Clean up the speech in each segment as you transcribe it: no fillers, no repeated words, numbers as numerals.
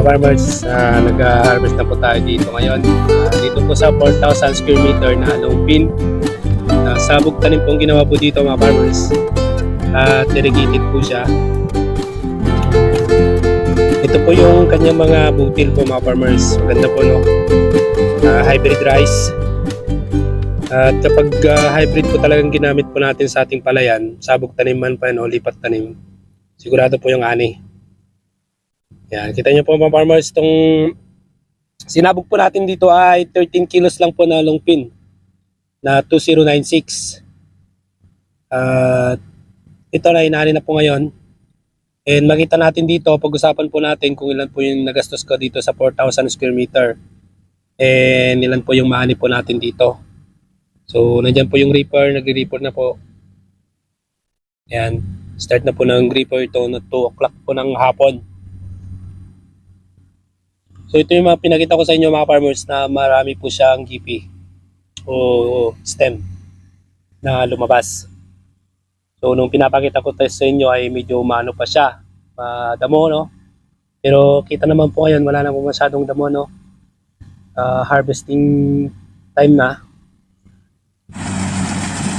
mga farmers, nag-harvest na po tayo dito ngayon. Dito po sa 4,000 square meter na longpin. Sabog tanim pong ginawa po dito mga farmers. At irrigated po siya. Ito po yung kanyang mga butil po mga farmers. Maganda po, no? Hybrid rice. At kapag hybrid po talagang ginamit po natin sa ating palayan, sabog tanim man pa o lipat tanim, sigurado po yung ani. Yan, kita nyo po mga farmers, itong sinabog po natin dito ay 13 kilos lang po na longpin na 2096. At ito na inani na po ngayon. And makita natin dito, pag-usapan po natin kung ilan po yung nagastos ko dito sa 4,000 square meter. And ilan po yung maani po natin dito. So, nandyan po yung reaper, nagre-reaper na po. Ayan, start na po ng reaper ito na 2 o'clock po ng hapon. So, ito yung mga pinakita ko sa inyo mga farmers na marami po siyang GP o stem na lumabas. So, nung pinapakita ko sa inyo ay medyo umano pa siya, damo, no? Pero kita naman po ngayon, wala na po masyadong damo, no? Harvesting time na.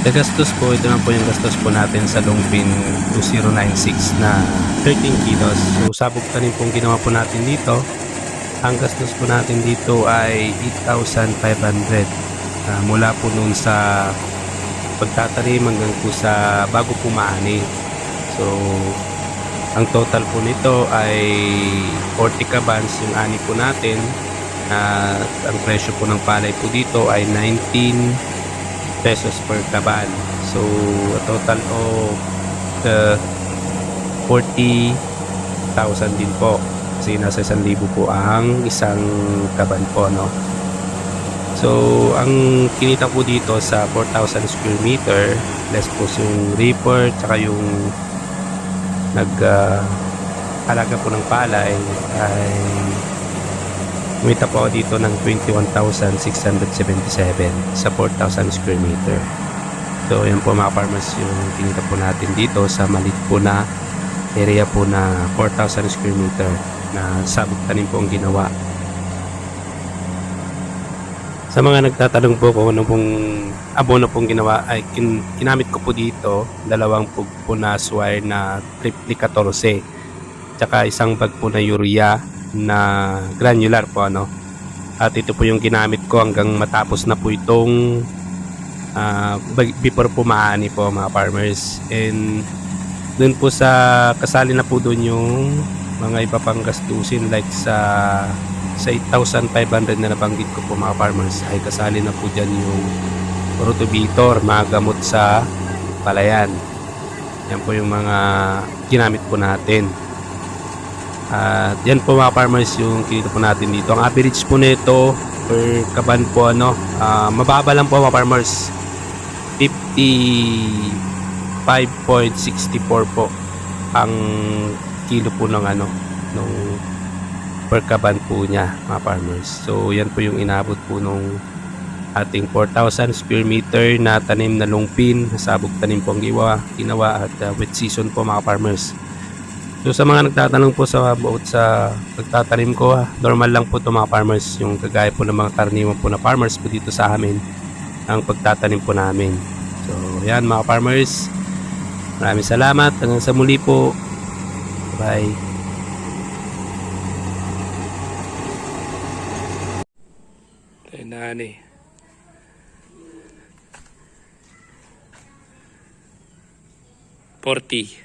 Gastos po, ito na po yung gastos po natin sa longpin 2096 na 13 kilos. So sabog tanim pong ginawa po natin dito. Ang gastos po natin dito ay 8,500 mula po noon sa pagtatanim hanggang po sa bago po maani. So ang total po nito ay 40 kabans yung ani po natin. Ang presyo po ng palay po dito ay 19 pesos per kaban. So a total of 40,000 din po. Kasi nasa 1,000 po ang isang kaban po, no? So ang kinita po dito sa 4,000 square meter, less po yung reaper tsaka yung alaga po ng palay, ay kumita po ako dito ng 21,677 sa 4,000 square meter. So yan po mga farmers yung kinita po natin dito sa maliit po na area po na 4,000 square meter na sabog tanim po ang ginawa. Sa mga nagtatanong po kung ano pong abono pong ginawa, ay kinamit ko po dito 2 pug po na swire na triple 14 tsaka isang bag po na urea na granular po, ano. At ito po yung ginamit ko hanggang matapos na po itong before po maani po mga farmers. And dun po sa kasali na po dun yung mga iba pang gastusin like sa 8,500 na nabanggit ko po mga farmers, ay kasali na po dyan yung rotovator, mga gamot sa palayan. Yan po yung mga ginamit po natin. At yan po mga farmers yung kinita po natin dito. Ang average po nito per kaban po, ano, mababa lang po mga farmers, 55.64 po ang kilo po ng ano, nung per kaban po niya mga farmers. So yan po yung inabot po nung ating 4,000 square meter na tanim na longpin, sabog tanim po ang ginawa at wet season po mga farmers. So sa mga nagtatanong po sa about sa pagtatanim ko, normal lang po ito mga farmers, yung kagaya po ng mga karaniwan po na farmers po dito sa amin ang pagtatanim po namin. So yan mga farmers, maraming salamat, hanggang sa muli po, bye. Tayo na ni 40